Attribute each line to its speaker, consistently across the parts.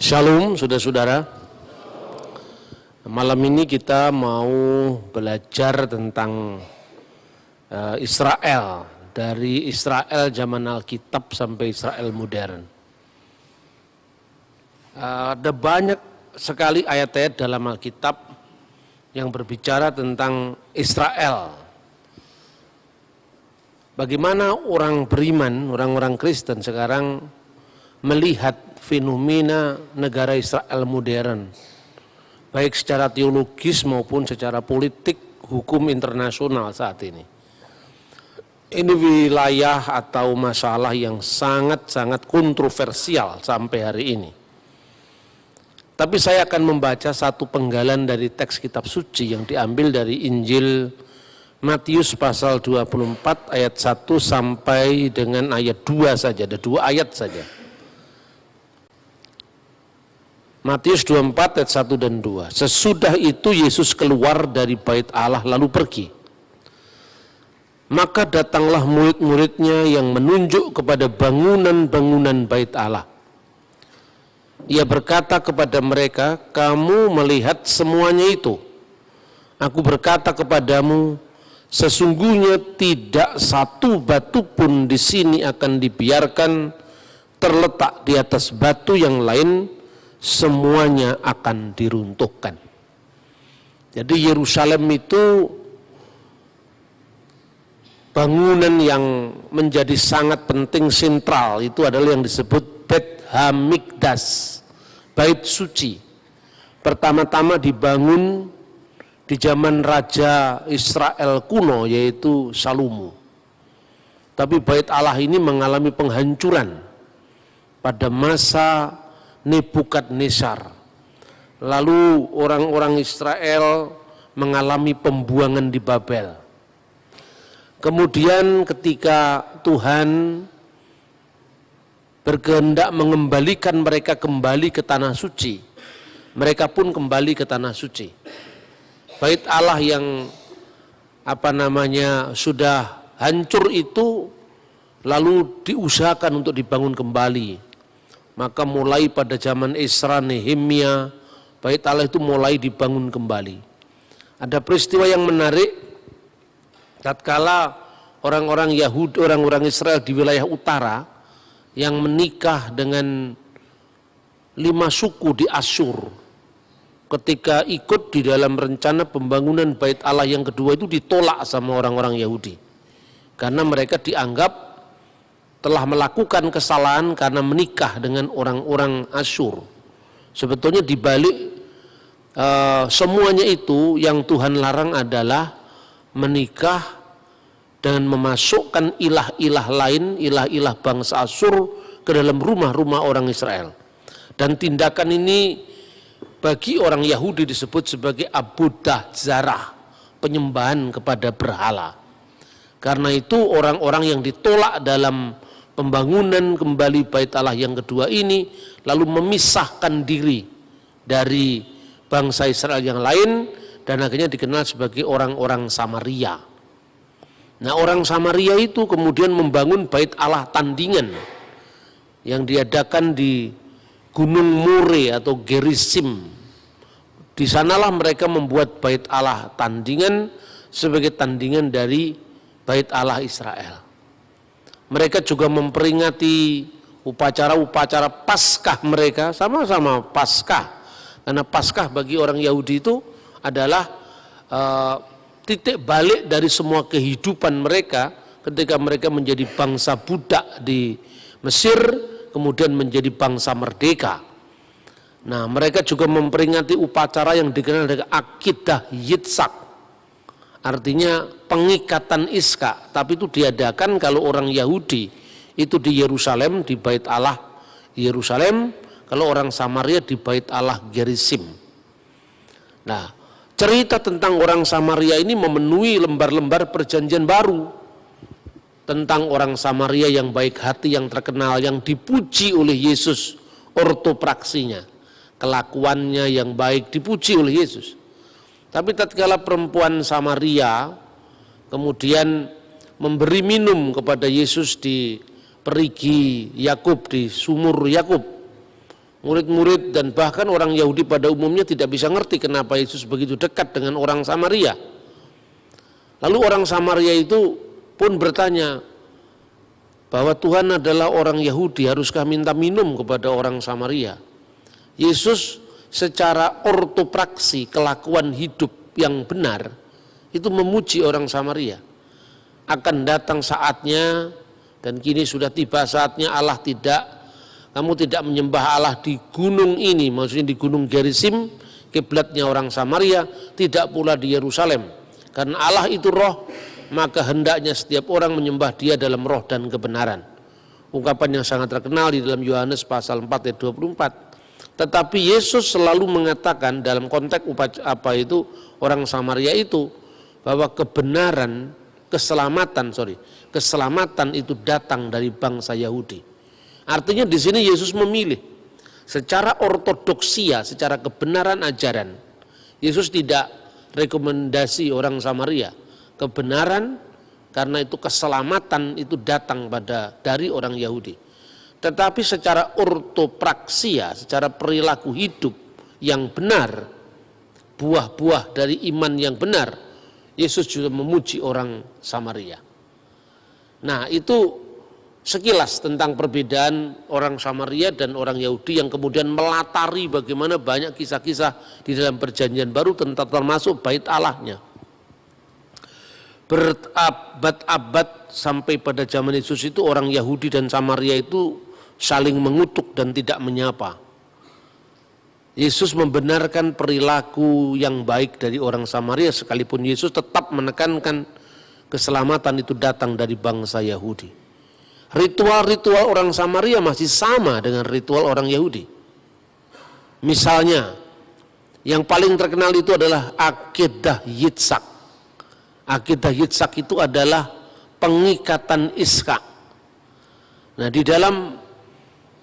Speaker 1: Shalom saudara-saudara. Malam ini kita mau belajar tentang Israel. Dari Israel zaman Alkitab sampai Israel modern. Ada banyak sekali ayat-ayat dalam Alkitab yang berbicara tentang Israel. Bagaimana orang beriman, orang-orang Kristen sekarang melihat fenomena negara Israel modern, baik secara teologis maupun secara politik, hukum internasional saat ini. Ini wilayah atau masalah yang sangat-sangat kontroversial sampai hari ini. Tapi saya akan membaca satu penggalan dari teks kitab suci yang diambil dari Injil Matius pasal 24 ayat 1 sampai dengan ayat 2 saja, ada 2 ayat saja. Matius 24 ayat 1 dan 2. Sesudah itu Yesus keluar dari bait Allah lalu pergi. Maka datanglah murid-muridnya yang menunjuk kepada bangunan-bangunan bait Allah. Ia berkata kepada mereka, kamu melihat semuanya itu. Aku berkata kepadamu, sesungguhnya tidak satu batu pun di sini akan dibiarkan terletak di atas batu yang lain, semuanya akan diruntuhkan. Jadi Yerusalem itu bangunan yang menjadi sangat penting, sentral, itu adalah yang disebut Beit Hamikdash, bait suci. Pertama-tama dibangun di zaman Raja Israel kuno, yaitu Salomo. Tapi bait Allah ini mengalami penghancuran pada masa Nebukadnezar. Lalu orang-orang Israel mengalami pembuangan di Babel. Kemudian ketika Tuhan berkehendak mengembalikan mereka kembali ke tanah suci, mereka pun kembali ke tanah suci. Bait Allah yang sudah hancur itu lalu diusahakan untuk dibangun kembali. Maka mulai pada zaman Esra, Nehemia, bait Allah itu mulai dibangun kembali. Ada peristiwa yang menarik, tatkala orang-orang Yahudi, orang-orang Israel di wilayah utara yang menikah dengan 5 suku di Asyur, ketika ikut di dalam rencana pembangunan bait Allah yang kedua itu ditolak sama orang-orang Yahudi. Karena mereka dianggap telah melakukan kesalahan karena menikah dengan orang-orang Asyur. Sebetulnya dibalik semuanya itu yang Tuhan larang adalah menikah dan memasukkan ilah-ilah lain, ilah-ilah bangsa Asyur ke dalam rumah-rumah orang Israel. Dan tindakan ini bagi orang Yahudi disebut sebagai abudah zarah, penyembahan kepada berhala. Karena itu orang-orang yang ditolak dalam pembangunan kembali bait Allah yang kedua ini lalu memisahkan diri dari bangsa Israel yang lain dan akhirnya dikenal sebagai orang-orang Samaria. Nah, orang Samaria itu kemudian membangun bait Allah tandingan yang diadakan di Gunung More atau Gerizim. Di sanalah mereka membuat bait Allah tandingan sebagai tandingan dari bait Allah Israel. Mereka juga memperingati upacara-upacara Paskah mereka, sama-sama Paskah. Karena Paskah bagi orang Yahudi itu adalah titik balik dari semua kehidupan mereka ketika mereka menjadi bangsa budak di Mesir, kemudian menjadi bangsa merdeka. Nah, mereka juga memperingati upacara yang dikenal dengan Akidah Yitzhak. Artinya pengikatan Iska, tapi itu diadakan kalau orang Yahudi itu di Yerusalem, di bait Allah Yerusalem, kalau orang Samaria di bait Allah Gerizim. Nah, cerita tentang orang Samaria ini memenuhi lembar-lembar perjanjian baru. Tentang orang Samaria yang baik hati, yang terkenal, yang dipuji oleh Yesus, ortopraksinya, kelakuannya yang baik dipuji oleh Yesus. Tapi tatkala perempuan Samaria kemudian memberi minum kepada Yesus di perigi Yakub, di sumur Yakub, Murid-murid dan bahkan orang Yahudi pada umumnya tidak bisa ngerti kenapa Yesus begitu dekat dengan orang Samaria. Lalu orang Samaria itu pun bertanya bahwa Tuhan adalah orang Yahudi, haruskah minta minum kepada orang Samaria? Yesus secara ortopraksi, kelakuan hidup yang benar, itu memuji orang Samaria. Akan datang saatnya, dan kini sudah tiba saatnya kamu tidak menyembah Allah di gunung ini, maksudnya di gunung Gerizim, kiblatnya orang Samaria, tidak pula di Yerusalem. Karena Allah itu roh, maka hendaknya setiap orang menyembah dia dalam roh dan kebenaran. Ungkapan yang sangat terkenal di dalam Yohanes pasal 4 ayat 24. Tetapi Yesus selalu mengatakan dalam konteks orang Samaria itu, bahwa keselamatan itu datang dari bangsa Yahudi. Artinya di sini Yesus memilih secara ortodoksia, secara kebenaran ajaran. Yesus tidak rekomendasi orang Samaria. Kebenaran karena itu keselamatan itu datang dari orang Yahudi. Tetapi secara ortopraksia, secara perilaku hidup yang benar, buah-buah dari iman yang benar, Yesus juga memuji orang Samaria. Nah, itu sekilas tentang perbedaan orang Samaria dan orang Yahudi yang kemudian melatari bagaimana banyak kisah-kisah di dalam Perjanjian Baru tentang termasuk bait Allahnya. Berabad-abad sampai pada zaman Yesus itu orang Yahudi dan Samaria itu saling mengutuk dan tidak menyapa. Yesus membenarkan perilaku yang baik dari orang Samaria, sekalipun Yesus tetap menekankan keselamatan itu datang dari bangsa Yahudi. Ritual-ritual orang Samaria masih sama dengan ritual orang Yahudi. Misalnya, yang paling terkenal itu adalah Akedah Yitzhak. Akedah Yitzhak itu adalah pengikatan Iskak. Nah, di dalam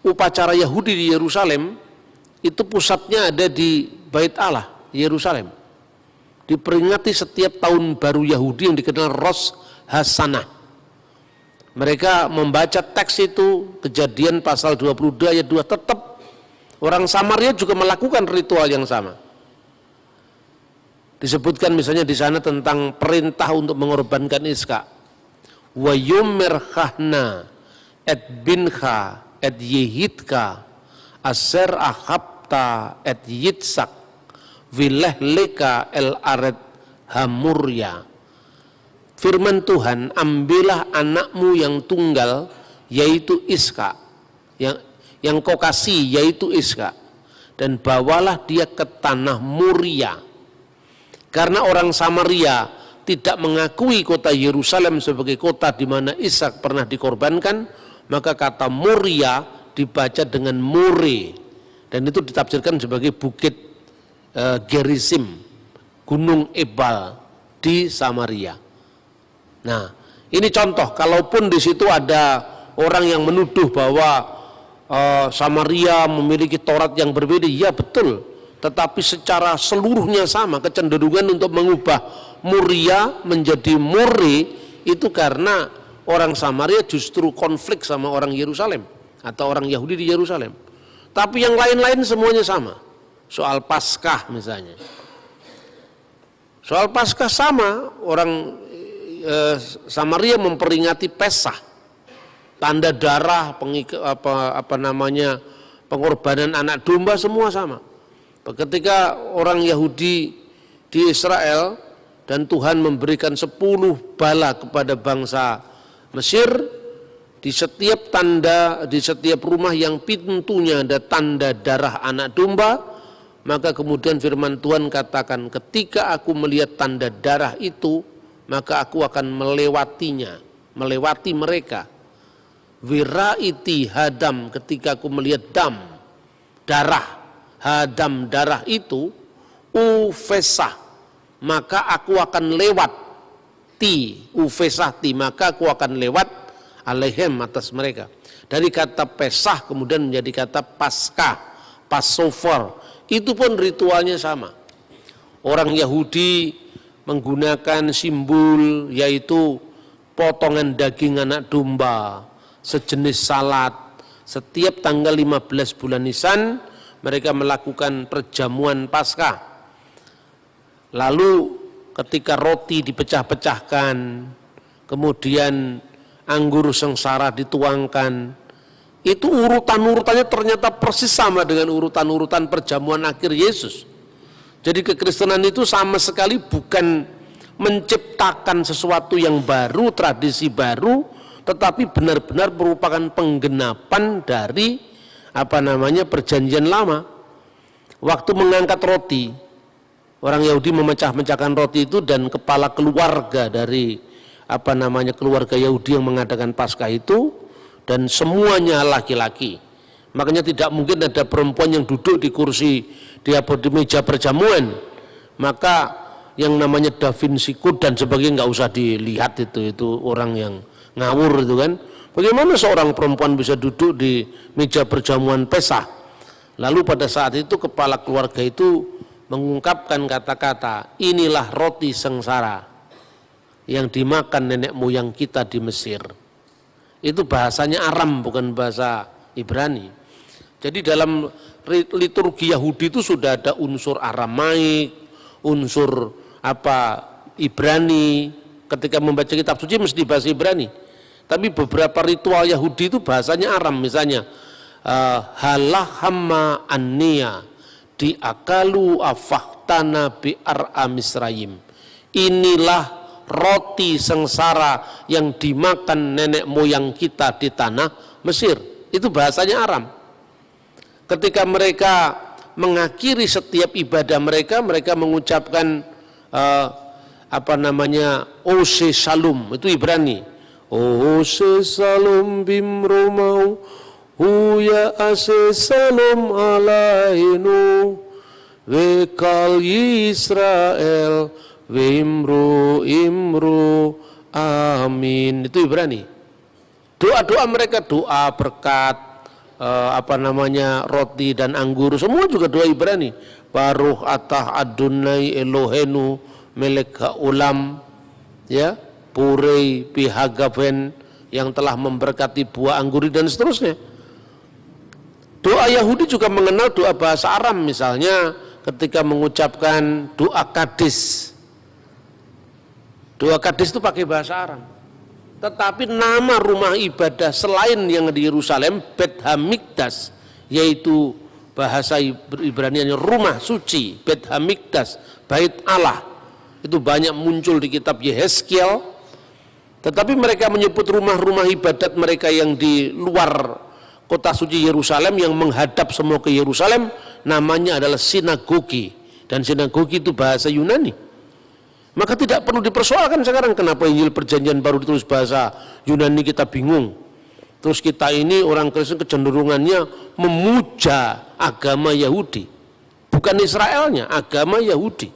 Speaker 1: upacara Yahudi di Yerusalem, itu pusatnya ada di Bait Allah, Yerusalem. Diperingati setiap tahun baru Yahudi yang dikenal Rosh Hashanah. Mereka membaca teks itu, Kejadian pasal 22 ayat 2, tetap orang Samaria juga melakukan ritual yang sama. Disebutkan misalnya di sana tentang perintah untuk mengorbankan Iskak. Wa yumirkhahna et bincha et yehidka aser ahabta et yitzak vilehleka el aret hamurya. Firman Tuhan, ambillah anakmu yang tunggal, yaitu Iskak, yang kau kasih, yaitu Iskak, dan bawalah dia ke tanah Moria. Karena orang Samaria tidak mengakui kota Yerusalem sebagai kota di mana Ishak pernah dikorbankan, maka kata Moria dibaca dengan More, dan itu ditafsirkan sebagai bukit Gerizim, Gunung Ebal di Samaria. Nah, ini contoh, kalaupun di situ ada orang yang menuduh bahwa Samaria memiliki Taurat yang berbeda, ya betul, tetapi secara seluruhnya sama. Kecenderungan untuk mengubah Moria menjadi More itu karena orang Samaria justru konflik sama orang Yerusalem atau orang Yahudi di Yerusalem. Tapi yang lain-lain semuanya sama. Soal Paskah misalnya, soal Paskah sama, orang Samaria memperingati Pesah, tanda darah, pengorbanan anak domba, semua sama. Ketika orang Yahudi di Israel dan Tuhan memberikan 10 bala kepada bangsa Mesir, di setiap rumah yang pintunya ada tanda darah anak domba, maka kemudian firman Tuhan katakan, ketika aku melihat tanda darah itu, maka aku akan melewati mereka. Wiraiti hadam, ketika aku melihat darah itu, ufesah, maka aku akan lewat, maka aku akan lewat alaihem, atas mereka. Dari kata Pesah kemudian menjadi kata Paskah, Passover, itu pun ritualnya sama. Orang Yahudi menggunakan simbol, yaitu potongan daging anak domba, sejenis salad. Setiap tanggal 15 bulan Nisan mereka melakukan perjamuan Paskah. Lalu ketika roti dipecah-pecahkan, kemudian anggur sengsara dituangkan, itu urutan-urutannya ternyata persis sama dengan urutan-urutan perjamuan akhir Yesus. Jadi kekristenan itu sama sekali bukan menciptakan sesuatu yang baru, tradisi baru, tetapi benar-benar merupakan penggenapan dari perjanjian lama. Waktu mengangkat roti, orang Yahudi memecah-mecahkan roti itu, dan kepala keluarga dari keluarga Yahudi yang mengadakan Paskah itu, dan semuanya laki-laki. Makanya tidak mungkin ada perempuan yang duduk di kursi di meja perjamuan. Maka yang namanya Da Vinci Code dan sebagainya nggak usah dilihat, itu orang yang ngawur itu kan. Bagaimana seorang perempuan bisa duduk di meja perjamuan Pesah? Lalu pada saat itu kepala keluarga itu mengungkapkan kata-kata, inilah roti sengsara yang dimakan nenek moyang kita di Mesir. Itu bahasanya Aram, bukan bahasa Ibrani. Jadi dalam liturgi Yahudi itu sudah ada unsur Aramaik, unsur Ibrani. Ketika membaca kitab suci mesti bahasa Ibrani. Tapi beberapa ritual Yahudi itu bahasanya Aram, misalnya halahama anniya diakalu afahtana bi'ar'a Misrayim. Inilah roti sengsara yang dimakan nenek moyang kita di tanah Mesir. Itu bahasanya Aram. Ketika mereka mengakhiri setiap ibadah mereka, mereka mengucapkan Ose Shalom, itu Ibrani. Ose Shalom bimromau huya ase Shalom alainu wekal Yisrael Imru amin. Itu Ibrani. Doa-doa mereka, doa berkat roti dan anggur, semua juga doa Ibrani. Baruch atah Adonai Elohenu melek ulam, ya, purei pihagaven, yang telah memberkati buah anggur, dan seterusnya. Doa Yahudi juga mengenal doa bahasa Aram, misalnya ketika mengucapkan doa Kadis. Doa Kadis itu pakai bahasa Aram. Tetapi nama rumah ibadah selain yang di Yerusalem, Bet Hamikdas, yaitu bahasa Ibranianya rumah suci, Bet Hamikdas, bait Allah, itu banyak muncul di kitab Yehezkiel. Tetapi mereka menyebut rumah-rumah ibadat mereka yang di luar kota suci Yerusalem, yang menghadap semua ke Yerusalem, namanya adalah sinagogi. Dan sinagogi itu bahasa Yunani. Maka tidak perlu dipersoalkan sekarang kenapa Injil Perjanjian Baru ditulis bahasa Yunani, kita bingung. Terus kita ini orang Kristen kecenderungannya memuja agama Yahudi, bukan Israelnya, agama Yahudi.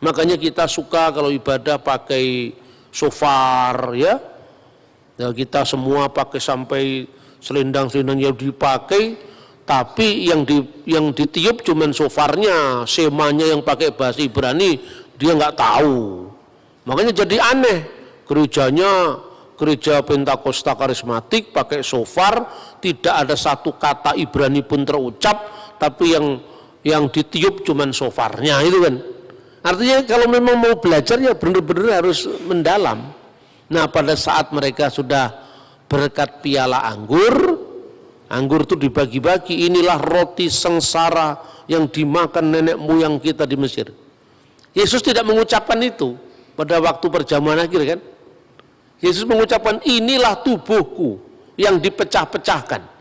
Speaker 1: Makanya kita suka kalau ibadah pakai shofar, ya. Ya, kita semua pakai sampai selendang-selendang Yahudi pakai, tapi yang ditiup cuman shofarnya, semanya yang pakai bahasa Ibrani dia nggak tahu. Makanya jadi aneh, gereja Pentakosta Karismatik pakai shofar, tidak ada satu kata Ibrani pun terucap, tapi yang ditiup cuman shofarnya, itu kan. Artinya kalau memang mau belajar ya benar-benar harus mendalam. Nah, pada saat mereka sudah berkat piala anggur itu dibagi-bagi, inilah roti sengsara yang dimakan nenek moyang kita di Mesir. Yesus tidak mengucapkan itu pada waktu perjamuan akhir, kan? Yesus mengucapkan inilah tubuhku yang dipecah-pecahkan.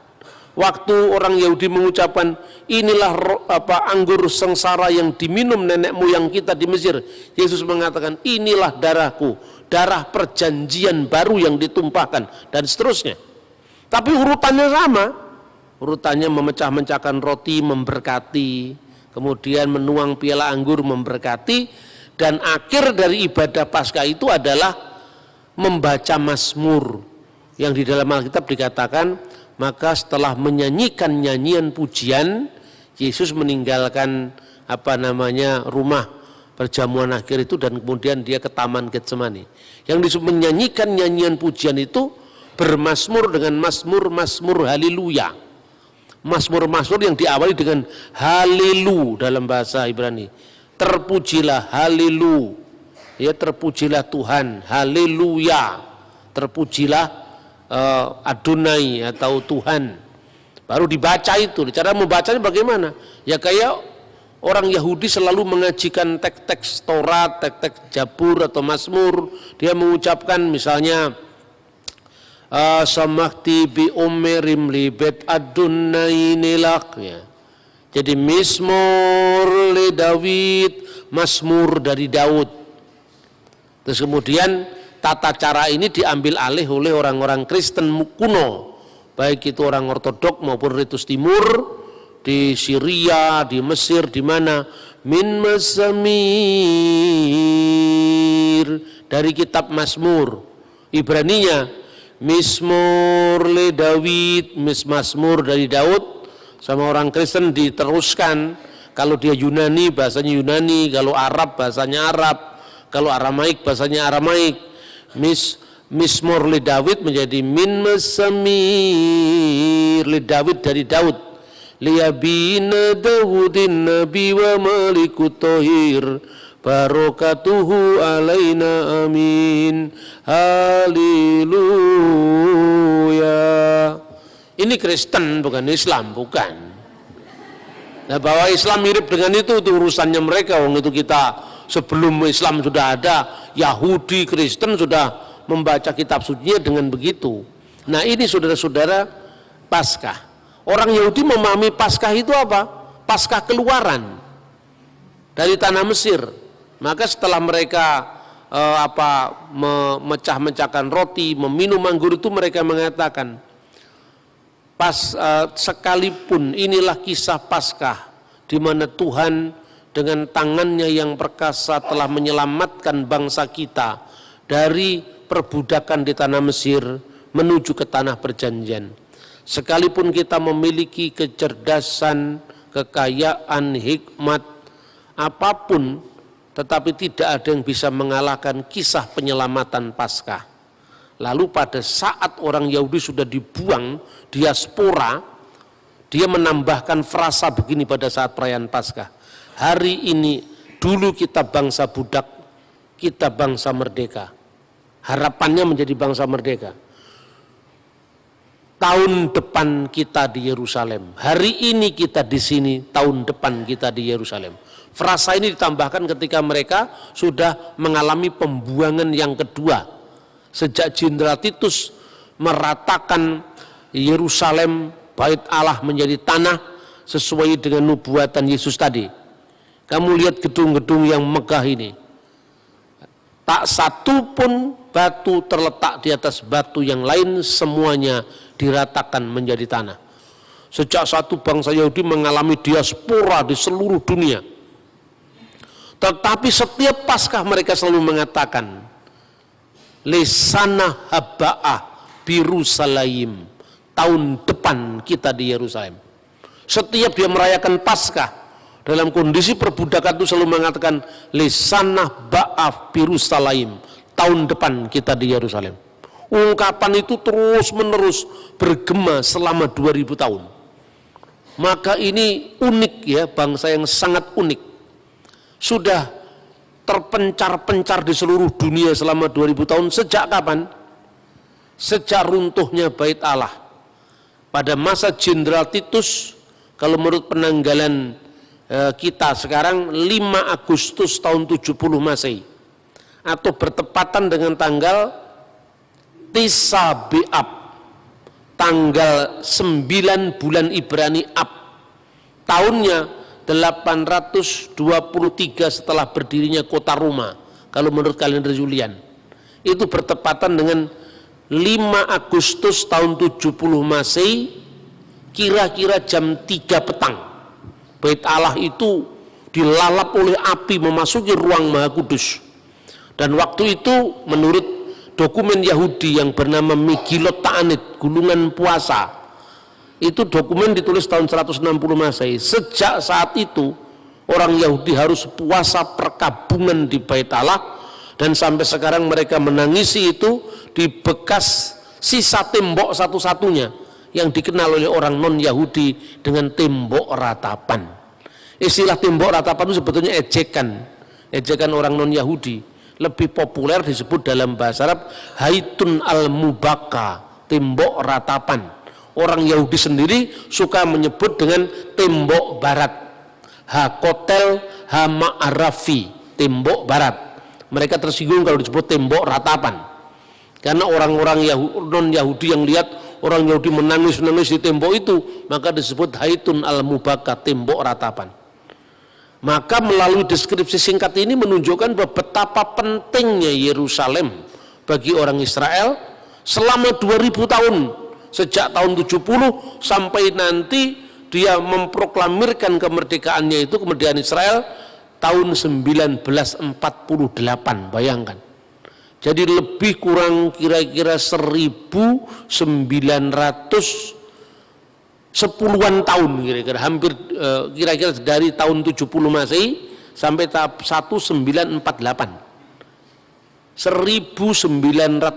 Speaker 1: Waktu orang Yahudi mengucapkan inilah anggur sengsara yang diminum nenek moyang kita di Mesir, Yesus mengatakan inilah darahku, darah perjanjian baru yang ditumpahkan, dan seterusnya. Tapi urutannya sama, urutannya memecah-mecahkan roti memberkati, kemudian menuang piala anggur memberkati, dan akhir dari ibadah Paskah itu adalah membaca Mazmur, yang di dalam Alkitab dikatakan, maka setelah menyanyikan nyanyian pujian, Yesus meninggalkan rumah perjamuan akhir itu, dan kemudian dia ke Taman Getsemani. Yang disebut menyanyikan nyanyian pujian itu bermazmur dengan mazmur haleluya. Mazmur-mazmur yang diawali dengan halilu dalam bahasa Ibrani. Terpujilah, halilu. Ya, terpujilah Tuhan, haleluya. Terpujilah Adonai atau Tuhan. Baru dibaca itu. Cara membacanya bagaimana? Ya kayak orang Yahudi selalu mengajikan teks-teks Taurat, teks-teks Jabur atau Mazmur. Dia mengucapkan misalnya samakti bi umerim libet Adonai nilak, ya. Jadi Mizmor li Daud, Mazmur dari Daud. Terus kemudian tata cara ini diambil alih oleh orang-orang Kristen kuno, baik itu orang Ortodok maupun Ritus Timur di Syria, di Mesir, di mana min Mazamir dari kitab Mazmur. Ibraninya Mizmor le Daud, Mazmur dari Daud. Sama orang Kristen diteruskan, kalau dia Yunani bahasanya Yunani, kalau Arab bahasanya Arab, kalau Aramaik bahasanya Aramaik. Mizmor li Daud menjadi min Mazamir li Daud dari Daud. Liyabina Daudin nabi wa malikut tohir barokatuhu alaina amin. Haleluya. Ini Kristen bukan Islam, bukan. Nah, bahwa Islam mirip dengan itu urusannya mereka. Wong itu kita sebelum Islam sudah ada, Yahudi, Kristen sudah membaca kitab suci dengan begitu. Nah, ini saudara-saudara Paskah. Orang Yahudi memahami Paskah itu apa? Paskah keluaran dari tanah Mesir. Maka setelah mereka memecah-mecahkan roti, meminum anggur itu, mereka mengatakan, sekalipun inilah kisah Paskah di mana Tuhan dengan tangannya yang perkasa telah menyelamatkan bangsa kita dari perbudakan di tanah Mesir menuju ke tanah perjanjian. Sekalipun kita memiliki kecerdasan, kekayaan, hikmat, apapun, tetapi tidak ada yang bisa mengalahkan kisah penyelamatan Paskah. Lalu pada saat orang Yahudi sudah dibuang, diaspora, dia menambahkan frasa begini pada saat perayaan Paskah. Hari ini, dulu kita bangsa budak, kita bangsa merdeka. Harapannya menjadi bangsa merdeka. Tahun depan kita di Yerusalem. Hari ini kita di sini, tahun depan kita di Yerusalem. Frasa ini ditambahkan ketika mereka sudah mengalami pembuangan yang kedua. Sejak Jenderal Titus meratakan Yerusalem, bait Allah menjadi tanah sesuai dengan nubuatan Yesus tadi. Kamu lihat gedung-gedung yang megah ini. Tak satu pun batu terletak di atas batu yang lain, semuanya diratakan menjadi tanah. Sejak satu bangsa Yahudi mengalami diaspora di seluruh dunia. Tetapi setiap Paskah mereka selalu mengatakan, Lesana haba'ah Birusalaim, tahun depan kita di Yerusalem. Setiap dia merayakan Paskah dalam kondisi perbudakan itu selalu mengatakan Lesana ba'ah Birusalaim, tahun depan kita di Yerusalem. Ungkapan itu terus menerus bergema selama 2000 tahun. Maka ini unik ya, bangsa yang sangat unik. Sudah terpencar-pencar di seluruh dunia selama 2000 tahun. Sejak kapan? Sejak runtuhnya bait Allah. Pada masa Jenderal Titus, kalau menurut penanggalan kita sekarang 5 Agustus tahun 70 Masehi, atau bertepatan dengan tanggal Tisa Be'ab, tanggal 9 bulan Ibrani Ab, tahunnya 823 setelah berdirinya kota Roma, kalau menurut kalender Julian. Itu bertepatan dengan 5 Agustus tahun 70 Masehi, kira-kira jam 3 petang. Bait Allah itu dilalap oleh api memasuki ruang Maha Kudus. Dan waktu itu menurut dokumen Yahudi yang bernama Megillot Ta'anit, Gulungan Puasa, itu dokumen ditulis tahun 160 Masehi. Sejak saat itu orang Yahudi harus puasa perkabungan di bait Allah, dan sampai sekarang mereka menangisi itu di bekas sisa tembok satu-satunya yang dikenal oleh orang non-Yahudi dengan tembok ratapan. Istilah tembok ratapan itu sebetulnya ejekan orang non-Yahudi. Lebih populer disebut dalam bahasa Arab haitun al-mubaka, tembok ratapan. Orang Yahudi sendiri suka menyebut dengan tembok barat, hakotel hama'arafi, tembok barat. Mereka tersinggung kalau disebut tembok ratapan, karena orang-orang non-Yahudi yang lihat orang Yahudi menangis di tembok itu, maka disebut haitun al-mubaka, tembok ratapan. Maka melalui deskripsi singkat ini menunjukkan betapa pentingnya Yerusalem bagi orang Israel selama 2000 tahun, sejak tahun 70 sampai nanti dia memproklamirkan kemerdekaannya itu, kemerdekaan Israel tahun 1948, bayangkan. Jadi lebih kurang kira-kira 1910-an tahun, kira-kira hampir kira-kira dari tahun 70 Masehi sampai tahap 1948. 1900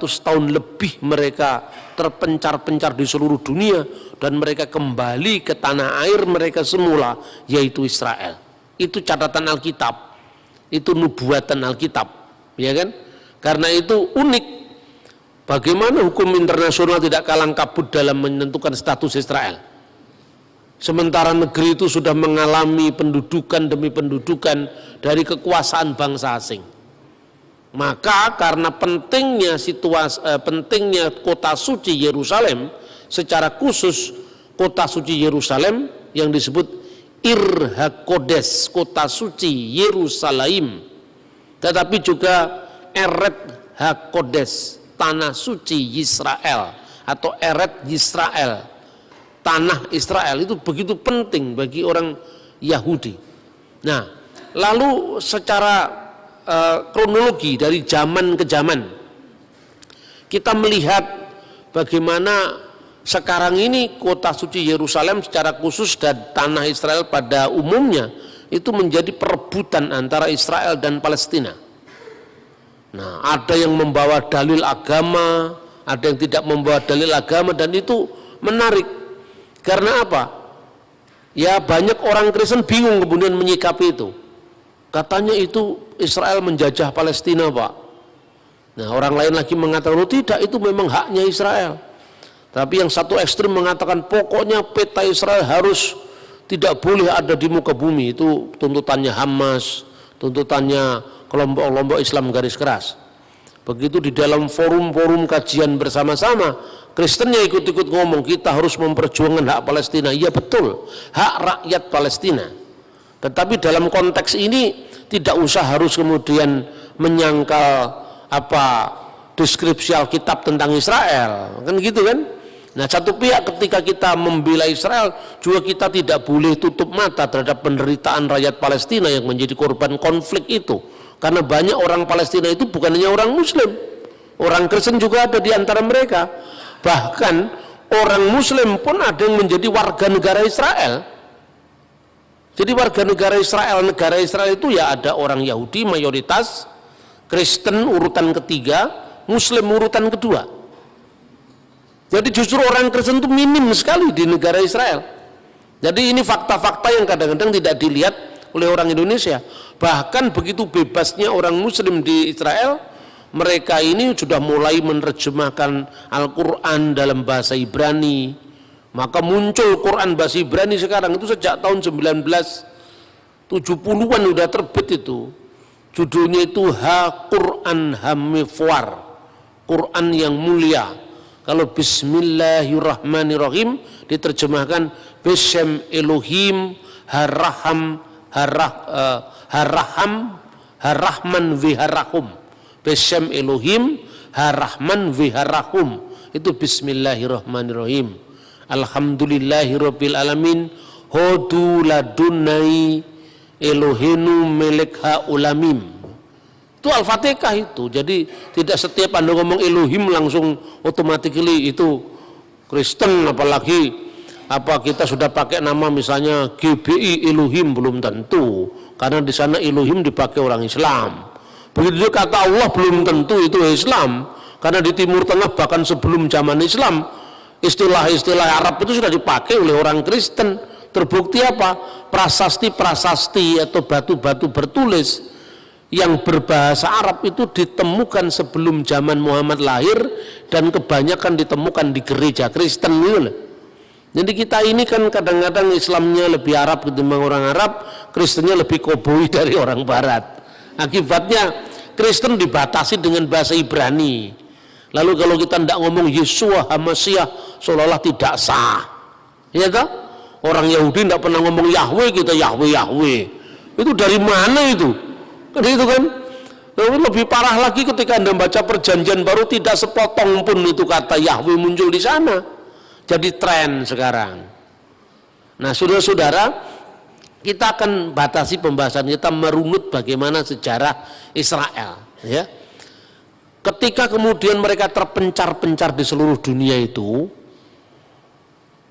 Speaker 1: tahun lebih mereka terpencar-pencar di seluruh dunia dan mereka kembali ke tanah air mereka semula, yaitu Israel. Itu catatan Alkitab, itu nubuatan Alkitab, ya kan? Karena itu unik bagaimana hukum internasional tidak kalang kabut dalam menentukan status Israel. Sementara negeri itu sudah mengalami pendudukan demi pendudukan dari kekuasaan bangsa asing. Maka karena pentingnya pentingnya kota suci Yerusalem, secara khusus kota suci Yerusalem yang disebut Ir HaKodes, kota suci Yerusalem, tetapi juga Eret HaKodes, tanah suci Yisrael atau Eret Yisrael, tanah Israel, itu begitu penting bagi orang Yahudi. Nah, lalu secara kronologi dari zaman ke zaman kita melihat bagaimana sekarang ini kota suci Yerusalem secara khusus dan tanah Israel pada umumnya itu menjadi perebutan antara Israel dan Palestina. Nah, ada yang membawa dalil agama, ada yang tidak membawa dalil agama, dan itu menarik. Karena apa? Ya, banyak orang Kristen bingung kemudian menyikapi itu. Katanya itu Israel menjajah Palestina, Pak. Nah, orang lain lagi mengatakan, oh tidak, itu memang haknya Israel. Tapi yang satu ekstrim mengatakan pokoknya peta Israel harus tidak boleh ada di muka bumi. Itu tuntutannya Hamas, tuntutannya kelompok-kelompok Islam garis keras. Begitu di dalam forum-forum kajian bersama-sama, Kristennya ikut-ikut ngomong kita harus memperjuangkan hak Palestina. Iya betul, hak rakyat Palestina. Tetapi dalam konteks ini tidak usah harus kemudian menyangkal deskripsi Alkitab tentang Israel, kan gitu kan? Nah, satu pihak ketika kita membela Israel juga kita tidak boleh tutup mata terhadap penderitaan rakyat Palestina yang menjadi korban konflik itu. Karena banyak orang Palestina itu bukan hanya orang Muslim, orang Kristen juga ada di antara mereka. Bahkan orang Muslim pun ada yang menjadi warga negara Israel. Jadi warga negara Israel itu ya ada orang Yahudi mayoritas, Kristen urutan ketiga, Muslim urutan kedua. Jadi justru orang Kristen itu minim sekali di negara Israel. Jadi ini fakta-fakta yang kadang-kadang tidak dilihat oleh orang Indonesia. Bahkan begitu bebasnya orang Muslim di Israel, mereka ini sudah mulai menerjemahkan Al-Quran dalam bahasa Ibrani. Maka muncul Quran bahasa Ibrani sekarang itu sejak tahun 1970-an sudah terbit itu. Judulnya itu Ha-Quran Hamifwar, Quran yang mulia. Kalau Bismillahirrahmanirrahim diterjemahkan Beshem Elohim Haraham Harahman Viharahum. Beshem Elohim Harahman Viharahum, itu Bismillahirrahmanirrahim. Alhamdulillahirabbil alamin hodu ladunai Elohenu melekha ulamim. Itu Al-Fatihah itu. Jadi tidak setiap Anda ngomong Elohim langsung automatically itu Kristen, apalagi kita sudah pakai nama misalnya GBI Elohim, belum tentu. Karena di sana Elohim dipakai orang Islam. Begitu juga kata Allah belum tentu itu Islam. Karena di Timur Tengah bahkan sebelum zaman Islam Istilah-istilah Arab itu sudah dipakai oleh orang Kristen. Terbukti apa? Prasasti-prasasti atau batu-batu bertulis yang berbahasa Arab itu ditemukan sebelum zaman Muhammad lahir dan kebanyakan ditemukan di gereja Kristen gitu loh. Jadi kita ini kan kadang-kadang Islamnya lebih Arab ketimbang orang Arab, Kristennya lebih koboi dari orang Barat. Akibatnya Kristen dibatasi dengan bahasa Ibrani. Lalu kalau kita tidak ngomong Yeshua HaMashiach seolah-olah tidak sah. Ya toh? Orang Yahudi tidak pernah ngomong Yahweh, kita Yahweh Yahweh. Itu dari mana itu? Kan itu kan? Lalu lebih parah lagi ketika Anda baca perjanjian baru tidak sepotong pun itu kata Yahweh muncul di sana. Jadi tren sekarang. Nah, saudara-saudara, kita akan batasi pembahasan kita merunut bagaimana sejarah Israel, ya. Ketika kemudian mereka terpencar-pencar di seluruh dunia itu,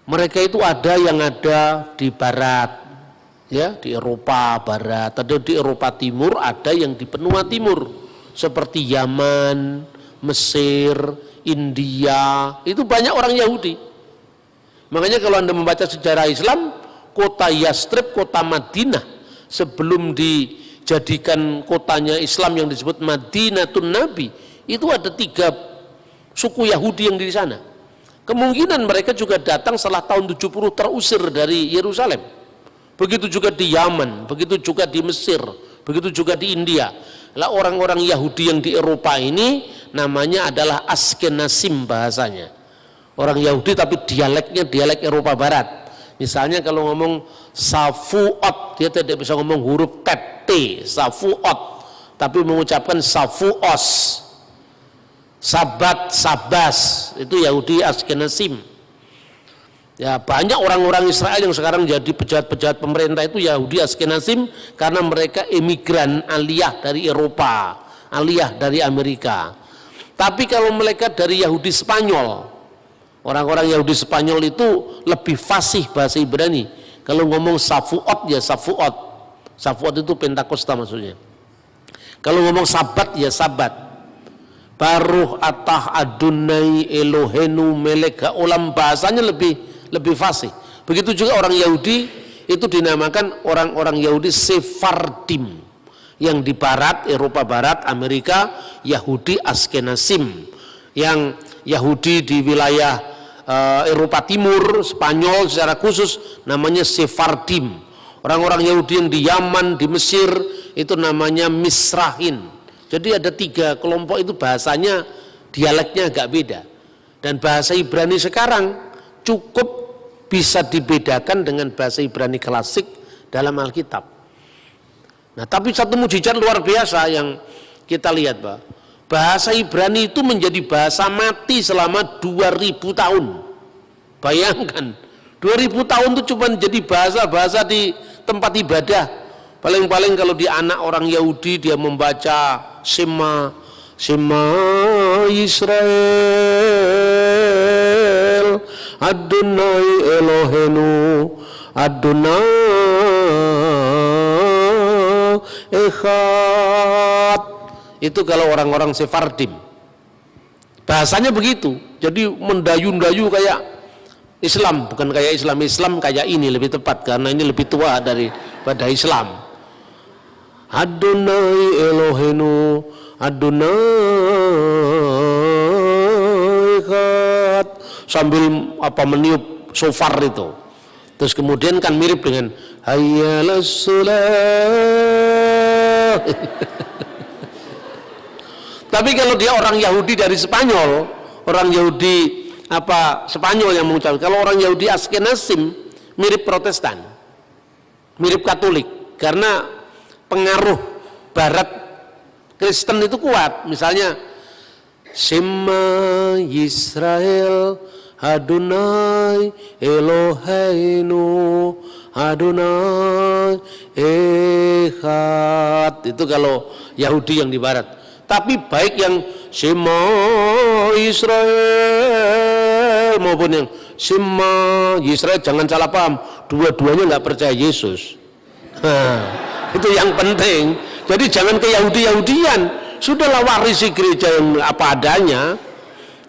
Speaker 1: mereka itu ada yang ada di barat, ya, di Eropa barat, ada di Eropa timur, ada yang di benua timur, seperti Yaman, Mesir, India, itu banyak orang Yahudi. Makanya kalau Anda membaca sejarah Islam, kota Yastrib, kota Madinah, sebelum dijadikan kotanya Islam yang disebut Madinatun Nabi, itu ada 3 suku Yahudi yang di sana. Kemungkinan mereka juga datang setelah tahun 70 terusir dari Yerusalem. Begitu juga di Yaman, begitu juga di Mesir, begitu juga di India. Lah orang-orang Yahudi yang di Eropa ini namanya adalah Askenazim bahasanya. Orang Yahudi tapi dialeknya dialek Eropa Barat. Misalnya kalau ngomong Safuot, dia tidak bisa ngomong huruf T, Safuot, tapi mengucapkan Safuos. Sabat, Sabas, itu Yahudi Askenazim. Ya, banyak orang-orang Israel yang sekarang jadi pejabat-pejabat pemerintah itu Yahudi Askenazim karena mereka emigran aliyah dari Eropa, aliyah dari Amerika. Tapi kalau mereka dari Yahudi Spanyol, orang-orang Yahudi Spanyol itu lebih fasih bahasa Ibrani. Kalau ngomong Safuot ya Safuot. Safuot itu Pentakosta maksudnya. Kalau ngomong Sabat ya Sabat. Baruh atah Adonai Elohenu Melek Haolam, bahasanya lebih fasih. Begitu juga orang Yahudi itu dinamakan orang-orang Yahudi Sephardim. Yang di barat, Eropa Barat, Amerika, Yahudi Askenazim. Yang Yahudi di wilayah Eropa Timur, Spanyol secara khusus namanya Sephardim. Orang-orang Yahudi yang di Yaman, di Mesir itu namanya Misrahin. Jadi ada 3 kelompok itu bahasanya, dialeknya agak beda. Dan bahasa Ibrani sekarang cukup bisa dibedakan dengan bahasa Ibrani klasik dalam Alkitab. Nah, tapi satu mujizat luar biasa yang kita lihat, Pak. Bahasa Ibrani itu menjadi bahasa mati selama 2000 tahun. Bayangkan, 2000 tahun itu cuma jadi bahasa-bahasa di tempat ibadah. Paling-paling kalau di anak orang Yahudi dia membaca Shema Yisrael Adonai Elohenu Adonai Echad. Itu kalau orang-orang Sephardim bahasanya begitu. Jadi mendayu-dayu kayak Islam, bukan kayak Islam kayak ini lebih tepat karena ini lebih tua daripada Islam. Adonai Elohenu Adonai Echad, sambil meniup shofar itu. Terus kemudian kan mirip dengan Hayyalas Shalah. Tapi kalau dia orang Yahudi dari Spanyol, orang Yahudi Spanyol yang mengucapkan, kalau orang Yahudi Askenazim mirip Protestan, mirip Katolik, karena pengaruh Barat Kristen itu kuat. Misalnya Shema Yisrael Adonai Eloheinu Adonai Echad, itu kalau Yahudi yang di Barat. Tapi baik yang Shema Israel maupun yang Shema Israel, jangan salah paham, dua-duanya nggak percaya Yesus. Itu yang penting. Jadi jangan ke Yahudi-Yahudian, sudahlah warisi gereja yang apa adanya.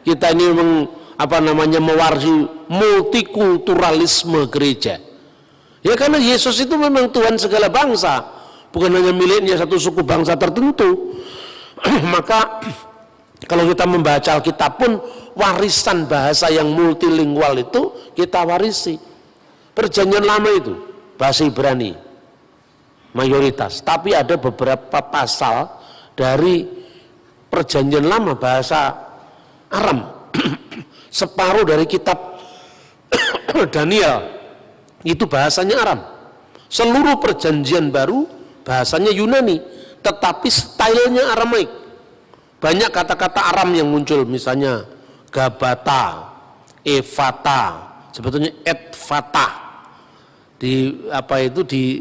Speaker 1: Kita ini memang mewarisi multikulturalisme gereja. Ya karena Yesus itu memang Tuhan segala bangsa, bukan hanya miliknya satu suku bangsa tertentu. Maka kalau kita membaca Alkitab pun warisan bahasa yang multilingual itu kita warisi. Perjanjian lama itu bahasa Ibrani mayoritas, tapi ada beberapa pasal dari perjanjian lama bahasa Aram. Separuh dari kitab Daniel itu bahasanya Aram. Seluruh perjanjian baru bahasanya Yunani, tetapi stylenya Aramaik. Banyak kata-kata Aram yang muncul, misalnya Gabata, Evata, sebetulnya Edvata. Di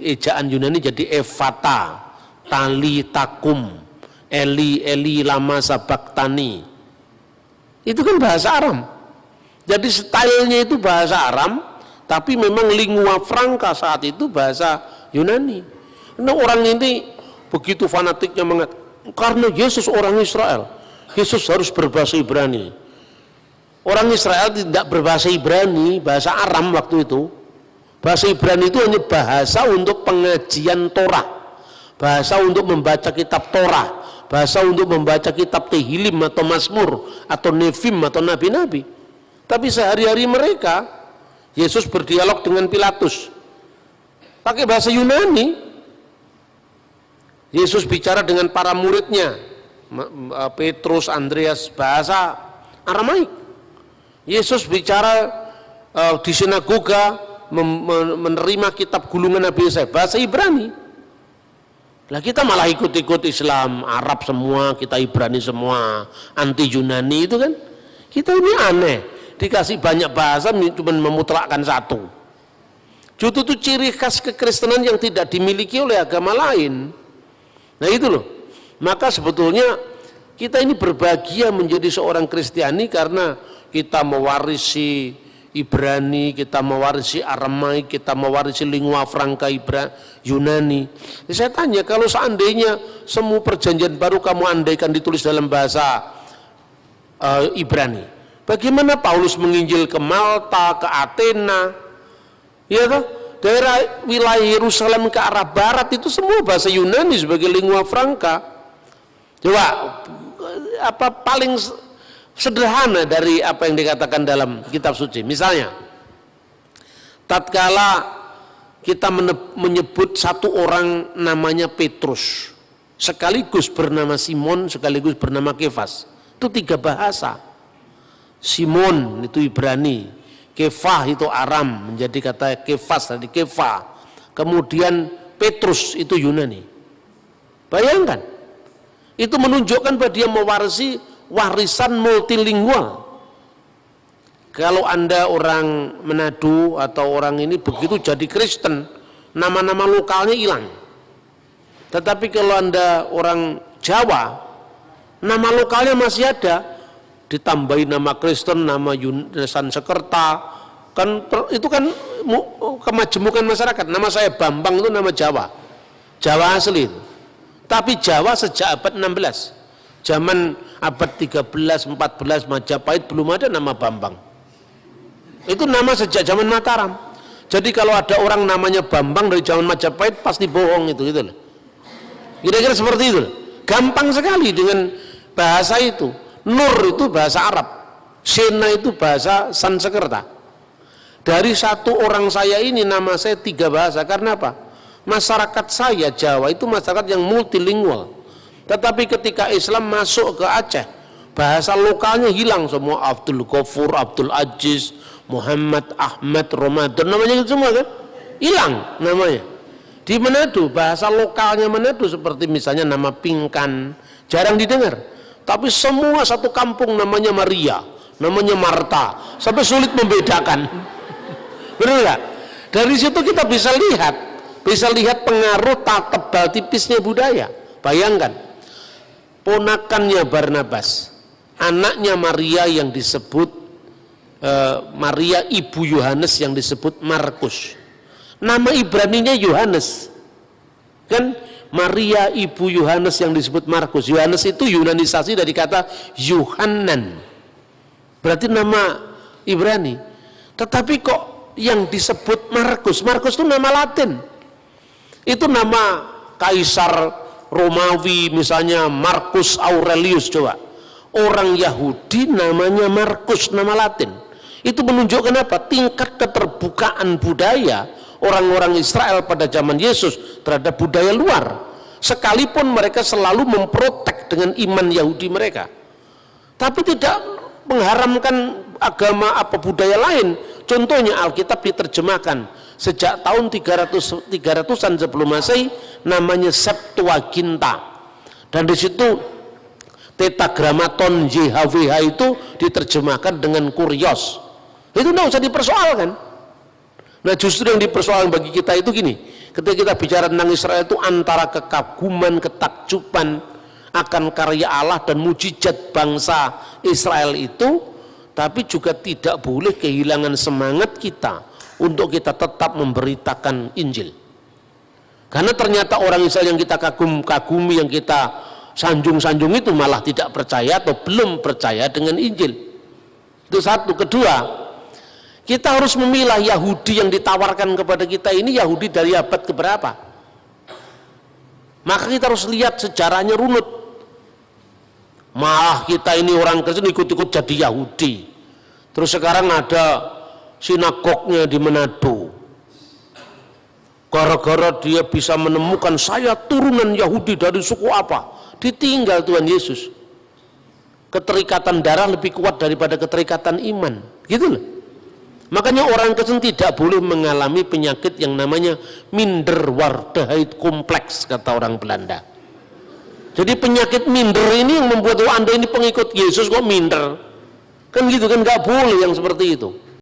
Speaker 1: ejaan Yunani jadi Evata, Tali Takum, Eli Lama Sabaktani. Itu kan bahasa Aram. Jadi stylenya itu bahasa Aram, tapi memang lingua franca saat itu bahasa Yunani. Nah, orang ini begitu fanatiknya karena Yesus orang Israel, Yesus harus berbahasa Ibrani. Orang Israel tidak berbahasa Ibrani, bahasa Aram waktu itu. Bahasa Ibrani itu hanya bahasa untuk pengajian Torah, bahasa untuk membaca kitab Torah, bahasa untuk membaca kitab Tehillim atau Mazmur atau Nevim atau nabi-nabi. Tapi sehari-hari mereka, Yesus berdialog dengan Pilatus pakai bahasa Yunani. Yesus bicara dengan para muridnya, Petrus, Andreas, bahasa Aramaik. Yesus bicara di sinagoga, menerima kitab gulungan Nabi Yesaya, bahasa Ibrani. Lah kita malah ikut-ikut Islam, Arab semua, kita Ibrani semua, anti Yunani itu kan. Kita ini aneh, dikasih banyak bahasa cuma memutlakkan satu. Justru itu ciri khas kekristenan yang tidak dimiliki oleh agama lain. Nah itu loh. Maka sebetulnya kita ini berbahagia menjadi seorang Kristiani karena kita mewarisi Ibrani, kita mewarisi Aramaik, kita mewarisi lingua franca Yunani. Saya tanya, kalau seandainya semua perjanjian baru kamu andaikan ditulis dalam bahasa Ibrani, bagaimana Paulus menginjil ke Malta, ke Athena, ya toh? Daerah wilayah Yerusalem ke arah barat itu semua bahasa Yunani sebagai lingua franca. Coba paling sederhana dari apa yang dikatakan dalam kitab suci. Misalnya, tatkala kita menyebut satu orang namanya Petrus, sekaligus bernama Simon, sekaligus bernama Kefas, itu 3 bahasa. Simon itu Ibrani, Kefah itu Aram, menjadi kata Kefas tadi Kefa. Kemudian Petrus itu Yunani. Bayangkan, itu menunjukkan bahwa dia mewarisi warisan multilingual. Kalau Anda orang Manado atau orang ini begitu jadi Kristen, nama-nama lokalnya hilang. Tetapi kalau Anda orang Jawa, nama lokalnya masih ada, ditambahi nama Kristen, nama Sansekerta, kan itu kan kemajemukan masyarakat. Nama saya Bambang itu nama Jawa, Jawa asli itu. Tapi Jawa sejak abad 16, zaman abad 13, 14 Majapahit belum ada nama Bambang. Itu nama sejak zaman Mataram. Jadi kalau ada orang namanya Bambang dari zaman Majapahit pasti bohong itu gitu loh. Kira-kira seperti itu. Gampang sekali dengan bahasa itu. Nur itu bahasa Arab, Sena itu bahasa Sansekerta. Dari satu orang saya ini nama saya 3 bahasa. Karena apa? Masyarakat saya Jawa itu masyarakat yang multilingual. Tetapi ketika Islam masuk ke Aceh, bahasa lokalnya hilang semua. Abdul Ghafur, Abdul Aziz, Muhammad, Ahmad, Ramadan, namanya itu semua kan? Hilang namanya. Di Manado, bahasa lokalnya Manado seperti misalnya nama Pingkan, jarang didengar. Tapi semua satu kampung namanya Maria, namanya Marta, sampai sulit membedakan. Benar nggak? Dari situ kita bisa lihat pengaruh tebal tipisnya budaya. Bayangkan, ponakannya Barnabas, anaknya Maria yang disebut Maria ibu Yohanes yang disebut Markus. Nama Ibraninya Yohanes, kan? Maria ibu Yohanes yang disebut Markus. Yohanes itu yunanisasi dari kata Yohanan. Berarti nama Ibrani. Tetapi kok yang disebut Markus itu nama Latin. Itu nama kaisar Romawi, misalnya Marcus Aurelius. Coba, orang Yahudi namanya Markus, nama Latin. Itu menunjukkan apa? Tingkat keterbukaan budaya orang-orang Israel pada zaman Yesus terhadap budaya luar, sekalipun mereka selalu memprotek dengan iman Yahudi mereka, tapi tidak mengharamkan agama apa budaya lain. Contohnya Alkitab diterjemahkan sejak tahun 300-an sebelum Masehi, namanya Septuaginta, dan di situ Tetragrammaton YHWH itu diterjemahkan dengan Kurios. Itu tidak usah dipersoalkan. Nah, justru yang dipersoalkan bagi kita itu gini, ketika kita bicara tentang Israel itu antara kekaguman, ketakjuban akan karya Allah dan mujizat bangsa Israel itu, tapi juga tidak boleh kehilangan semangat kita untuk kita tetap memberitakan Injil. Karena ternyata orang Israel yang kita kagumi, yang kita sanjung-sanjung itu malah tidak percaya atau belum percaya dengan Injil. Itu satu. Kedua, kita harus memilah Yahudi yang ditawarkan kepada kita ini Yahudi dari abad keberapa. Maka kita harus lihat sejarahnya runut. Malah kita ini orang Kristen ikut-ikut jadi Yahudi. Terus sekarang ada sinagognya di Manado. Gara-gara dia bisa menemukan saya turunan Yahudi dari suku apa, ditinggal Tuhan Yesus. Keterikatan darah lebih kuat daripada keterikatan iman, gitu loh. Makanya orang Kristen tidak boleh mengalami penyakit yang namanya minderwaardigheid kompleks, kata orang Belanda. Jadi penyakit minder ini yang membuat Anda ini pengikut Yesus kok minder, kan gitu kan, nggak boleh yang seperti itu.